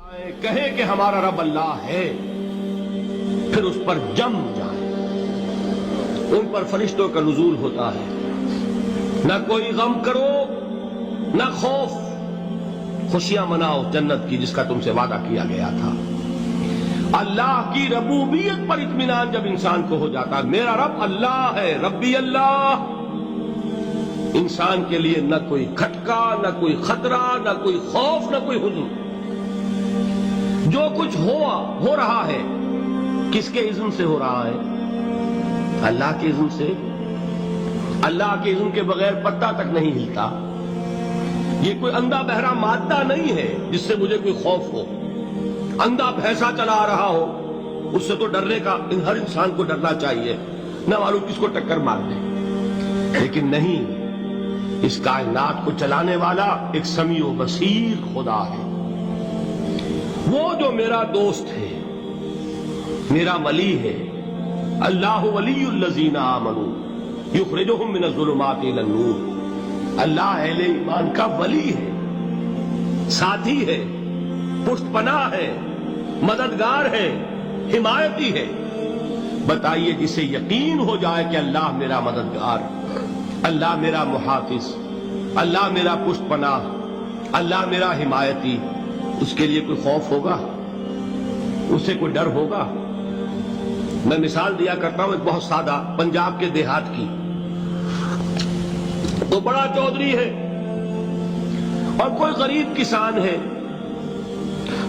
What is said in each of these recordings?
کہے کہ ہمارا رب اللہ ہے، پھر اس پر جم جائے، ان پر فرشتوں کا نزول ہوتا ہے، نہ کوئی غم کرو نہ خوف، خوشیاں مناؤ جنت کی جس کا تم سے وعدہ کیا گیا تھا۔ اللہ کی ربوبیت پر اطمینان جب انسان کو ہو جاتا ہے، میرا رب اللہ ہے، ربی اللہ، انسان کے لیے نہ کوئی کھٹکا، نہ کوئی خطرہ، نہ کوئی خوف، نہ کوئی حزن۔ جو کچھ ہو رہا ہے کس کے اذن سے ہو رہا ہے؟ اللہ کے اذن سے۔ اللہ کے اذن کے بغیر پتا تک نہیں ہلتا۔ یہ کوئی اندھا بہرا مادہ نہیں ہے جس سے مجھے کوئی خوف ہو۔ اندھا بھینسا چلا آ رہا ہو اس سے تو ڈرنے کا ہر انسان کو ڈرنا چاہیے، نہ معلوم کس کو ٹکر مار دے، لیکن نہیں، اس کائنات کو چلانے والا ایک سمیع و بصیر خدا ہے۔ وہ جو میرا دوست ہے، میرا ولی ہے، اللہ ولی الذین آمنوا یخرجہم من الظلمات الی النور، اللہ اہل ایمان کا ولی ہے، ساتھی ہے، پشت پناہ ہے، مددگار ہے، حمایتی ہے۔ بتائیے جسے یقین ہو جائے کہ اللہ میرا مددگار، اللہ میرا محافظ، اللہ میرا پشت پناہ، اللہ میرا حمایتی، اس کے لیے کوئی خوف ہوگا؟ اس سے کوئی ڈر ہوگا؟ میں مثال دیا کرتا ہوں ایک بہت سادہ پنجاب کے دیہات کی۔ تو بڑا چودھری ہے اور کوئی غریب کسان ہے،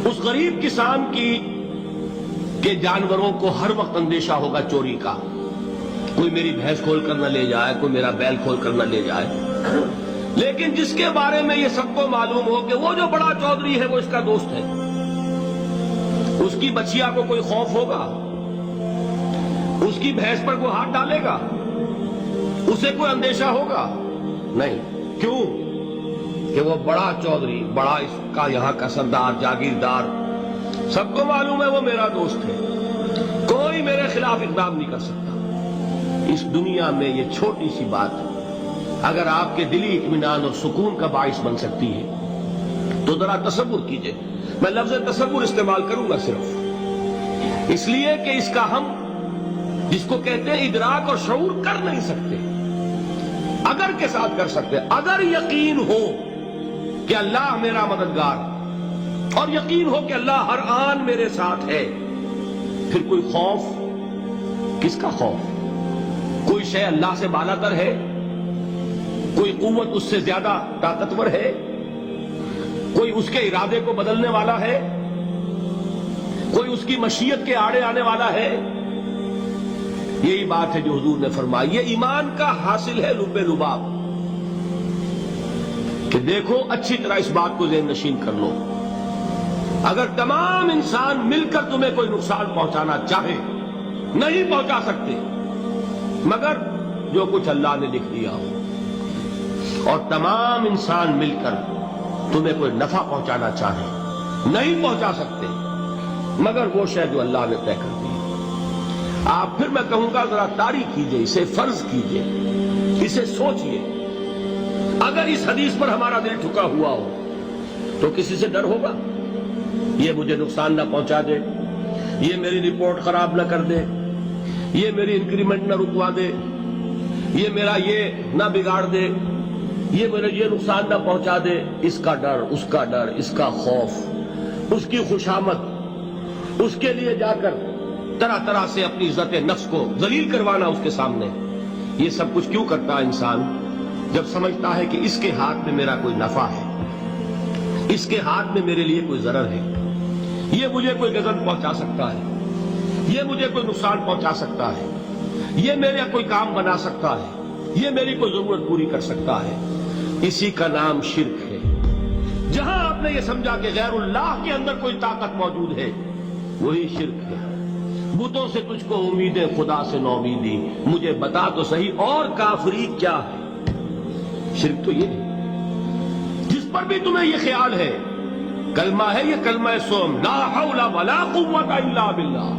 اس غریب کسان کے جانوروں کو ہر وقت اندیشہ ہوگا چوری کا، کوئی میری بھینس کھول کر نہ لے جائے، کوئی میرا بیل کھول کر نہ لے جائے۔ لیکن جس کے بارے میں یہ سب کو معلوم ہو کہ وہ جو بڑا چودھری ہے وہ اس کا دوست ہے، اس کی بچیا کو کوئی خوف ہوگا؟ اس کی بھینس پر کوئی ہاتھ ڈالے گا؟ اسے کوئی اندیشہ ہوگا؟ نہیں۔ کیوں؟ کہ وہ بڑا چودھری، بڑا اس کا یہاں کا سردار، جاگیردار، سب کو معلوم ہے وہ میرا دوست ہے، کوئی میرے خلاف اقدام نہیں کر سکتا۔ اس دنیا میں یہ چھوٹی سی بات اگر آپ کے دلی اطمینان اور سکون کا باعث بن سکتی ہے تو ذرا تصور کیجئے۔ میں لفظ تصور استعمال کروں گا صرف اس لیے کہ اس کا ہم جس کو کہتے ہیں ادراک اور شعور کر نہیں سکتے، اگر کے ساتھ کر سکتے۔ اگر یقین ہو کہ اللہ میرا مددگار اور یقین ہو کہ اللہ ہر آن میرے ساتھ ہے، پھر کوئی خوف، کس کا خوف؟ کوئی شے اللہ سے بالا تر ہے؟ کوئی قوت اس سے زیادہ طاقتور ہے؟ کوئی اس کے ارادے کو بدلنے والا ہے؟ کوئی اس کی مشیت کے آڑے آنے والا ہے؟ یہی بات ہے جو حضور نے فرمائی۔ یہ ایمان کا حاصل ہے لب لباب، کہ دیکھو اچھی طرح اس بات کو ذہن نشین کر لو، اگر تمام انسان مل کر تمہیں کوئی نقصان پہنچانا چاہے نہیں پہنچا سکتے، مگر جو کچھ اللہ نے لکھ دیا ہو، اور تمام انسان مل کر تمہیں کوئی نفع پہنچانا چاہے نہیں پہنچا سکتے، مگر وہ شے جو اللہ نے طے کر دی۔ آپ پھر میں کہوں گا ذرا طاری کیجئے، اسے فرض کیجئے، اسے سوچئے۔ اگر اس حدیث پر ہمارا دل ٹھکا ہوا ہو تو کسی سے ڈر ہوگا؟ یہ مجھے نقصان نہ پہنچا دے، یہ میری رپورٹ خراب نہ کر دے، یہ میری انکریمنٹ نہ رکوا دے، یہ میرا یہ نہ بگاڑ دے، یہ میرے یہ نقصان نہ پہنچا دے۔ اس کا ڈر، اس کا ڈر، اس کا خوف، اس کی خوشامد، اس کے لیے جا کر طرح طرح سے اپنی عزت نفس کو ذلیل کروانا اس کے سامنے، یہ سب کچھ کیوں کرتا ہے انسان؟ جب سمجھتا ہے کہ اس کے ہاتھ میں میرا کوئی نفع ہے، اس کے ہاتھ میں میرے لیے کوئی ضرر ہے، یہ مجھے کوئی غضب پہنچا سکتا ہے، یہ مجھے کوئی نقصان پہنچا سکتا ہے، یہ میرا کوئی کام بنا سکتا ہے، یہ میری کوئی ضرورت پوری کر سکتا ہے، اسی کا نام شرک ہے۔ جہاں آپ نے یہ سمجھا کہ غیر اللہ کے اندر کوئی طاقت موجود ہے، وہی شرک ہے۔ بتوں سے تجھ کو امیدیں، خدا سے نومیدی، مجھے بتا تو صحیح اور کافری کیا ہے؟ شرک تو یہ ہے۔ جس پر بھی تمہیں یہ خیال ہے، کلمہ ہے یہ کلمہ سوم، لا حول ولا قوت الا باللہ،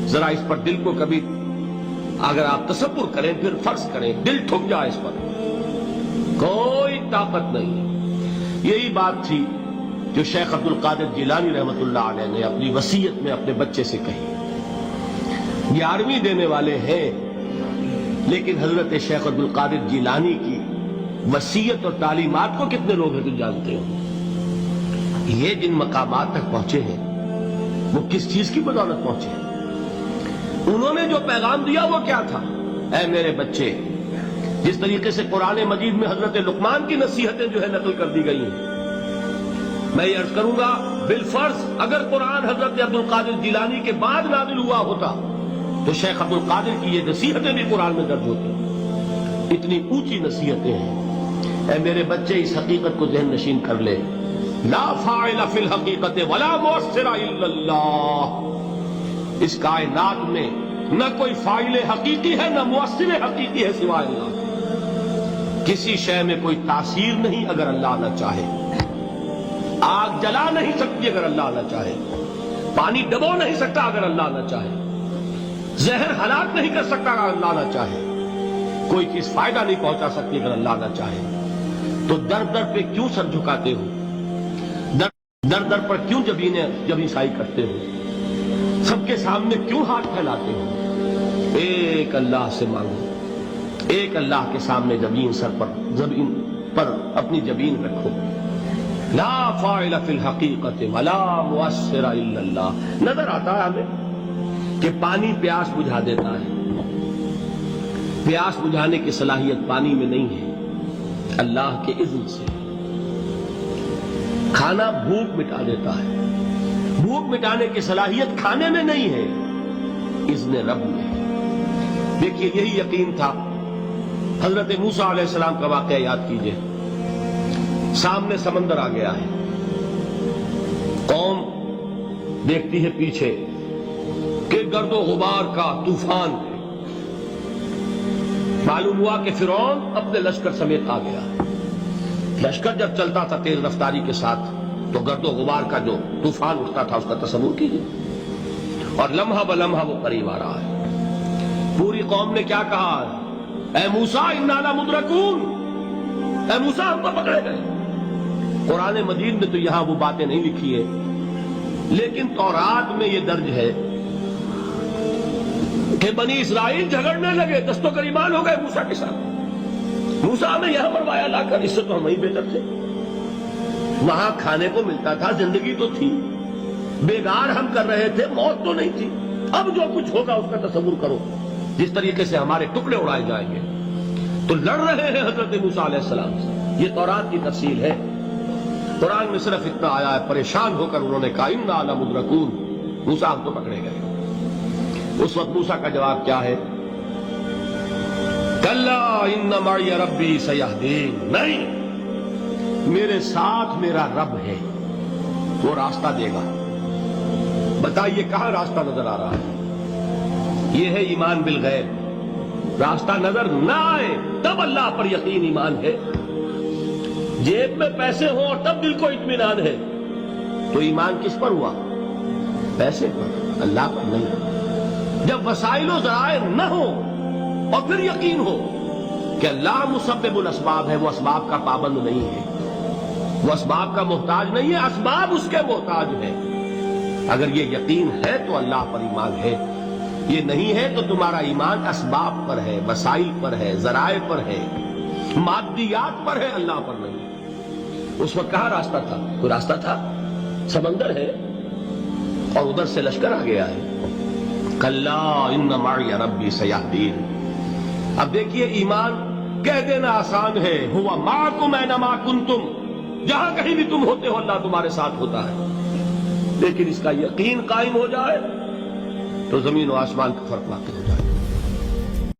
ذرا اس پر دل کو کبھی اگر آپ تصور کریں، پھر فرض کریں، دل ٹھک جائے اس پر، کوئی طاقت نہیں۔ یہی بات تھی جو شیخ عبد القادر جیلانی رحمۃ اللہ علیہ نے اپنی وصیت میں اپنے بچے سے کہی. 11ویں دینے والے ہیں، لیکن حضرت شیخ عبد القادر جیلانی کی وصیت اور تعلیمات کو کتنے لوگ ہیں تو جانتے ہو؟ یہ جن مقامات تک پہنچے ہیں وہ کس چیز کی بدولت پہنچے ہیں؟ انہوں نے جو پیغام دیا وہ کیا تھا؟ اے میرے بچے، جس طریقے سے قرآن مجید میں حضرت لقمان کی نصیحتیں جو ہے نقل کر دی گئی ہیں، میں یہ عرض کروں گا بالفرض اگر قرآن حضرت عبد القادر جیلانی کے بعد نازل ہوا ہوتا تو شیخ عبد القادر کی یہ نصیحتیں بھی قرآن میں درج ہوتی. اتنی اونچی نصیحتیں ہیں. اے میرے بچے، اس حقیقت کو ذہن نشین کر لے، لا فاعل فی الحقیقت ولا مؤثر الا اللہ. اس کائنات میں نہ کوئی فاعل حقیقی ہے نہ مؤثر حقیقی ہے سوائے اللہ. کسی شے میں کوئی تاثیر نہیں اگر اللہ نہ چاہے. آگ جلا نہیں سکتی اگر اللہ نہ چاہے. پانی ڈبو نہیں سکتا اگر اللہ نہ چاہے. زہر ہلاک نہیں کر سکتا اگر اللہ نہ چاہے. کوئی چیز فائدہ نہیں پہنچا سکتی اگر اللہ نہ چاہے. تو در در پہ کیوں سر جھکاتے ہو؟ در در پر کیوں جبیں سائی کرتے ہو؟ سب کے سامنے کیوں ہاتھ پھیلاتے ہو؟ ایک اللہ سے مانگو. ایک اللہ کے سامنے زمین پر اپنی جبین رکھو. لا فاعل فی الحقیقت ولا مؤثر الا اللہ. نظر آتا ہے ہمیں کہ پانی پیاس بجھا دیتا ہے. پیاس بجھانے کی صلاحیت پانی میں نہیں ہے، اللہ کے اذن سے. کھانا بھوک مٹا دیتا ہے، بھوک مٹانے کی صلاحیت کھانے میں نہیں ہے، اذن رب میں ہے. دیکھیے یہی یقین تھا. حضرت موسیٰ علیہ السلام کا واقعہ یاد کیجئے. سامنے سمندر آ گیا ہے، قوم دیکھتی ہے پیچھے کہ گرد و غبار کا طوفان ہے. معلوم ہوا کہ فرعون اپنے لشکر سمیت آ گیا. لشکر جب چلتا تھا تیز رفتاری کے ساتھ تو گرد و غبار کا جو طوفان اٹھتا تھا اس کا تصور کیجیے. اور لمحہ بلمحہ وہ قریب آ رہا ہے. پوری قوم نے کیا کہا؟ اے موسیٰ انا لمدرکون، اے موسیٰ ہم تو پکڑے گئے. قرآن مجید میں تو یہاں وہ باتیں نہیں لکھی ہے، لیکن تورات میں یہ درج ہے کہ بنی اسرائیل جھگڑنے لگے، دست و گریبان ہو گئے موسیٰ کے ساتھ. موسیٰ ہمیں یہاں مروایا لا کر، اس سے تو ہم ہی بہتر تھے. وہاں کھانے کو ملتا تھا، زندگی تو تھی، بیگار ہم کر رہے تھے، موت تو نہیں تھی. اب جو کچھ ہوگا اس کا تصور کرو، جس طریقے سے ہمارے ٹکڑے اڑائے جائیں گے. تو لڑ رہے ہیں حضرت موسیٰ علیہ السلام سے. یہ تورات کی تفصیل ہے. قرآن میں صرف اتنا آیا ہے، پریشان ہو کر انہوں نے کہا انا لمدرکون، موسیٰ ہم تو پکڑے گئے. اس وقت موسیٰ کا جواب کیا ہے؟ کلا ان معی ربی سیہدین. نہیں، میرے ساتھ میرا رب ہے، وہ راستہ دے گا. بتائیے کہاں راستہ نظر آ رہا ہے؟ یہ ہے ایمان بالغیب. راستہ نظر نہ آئے تب اللہ پر یقین ایمان ہے. جیب میں پیسے ہوں اور تب دل کو اطمینان ہے تو ایمان کس پر ہوا؟ پیسے پر، اللہ پر نہیں. جب وسائل و ذرائع نہ ہو اور پھر یقین ہو کہ اللہ مسبب الاسباب ہے، وہ اسباب کا پابند نہیں ہے، وہ اسباب کا محتاج نہیں ہے، اسباب اس کے محتاج ہے. اگر یہ یقین ہے تو اللہ پر ایمان ہے. یہ نہیں ہے تو تمہارا ایمان اسباب پر ہے، وسائل پر ہے، ذرائع پر ہے، مادیات پر ہے، اللہ پر نہیں. اس وقت کہاں راستہ تھا؟ کوئی راستہ تھا؟ سمندر ہے اور ادھر سے لشکر آ گیا ہے. کلا ان معی ربی سیہدین. اب دیکھیے ایمان کہہ دینا آسان ہے، ہوا معکم اینما کنتم، جہاں کہیں بھی تم ہوتے ہو اللہ تمہارے ساتھ ہوتا ہے. لیکن اس کا یقین قائم ہو جائے تو زمین و آسمان کا فرق واقع ہے.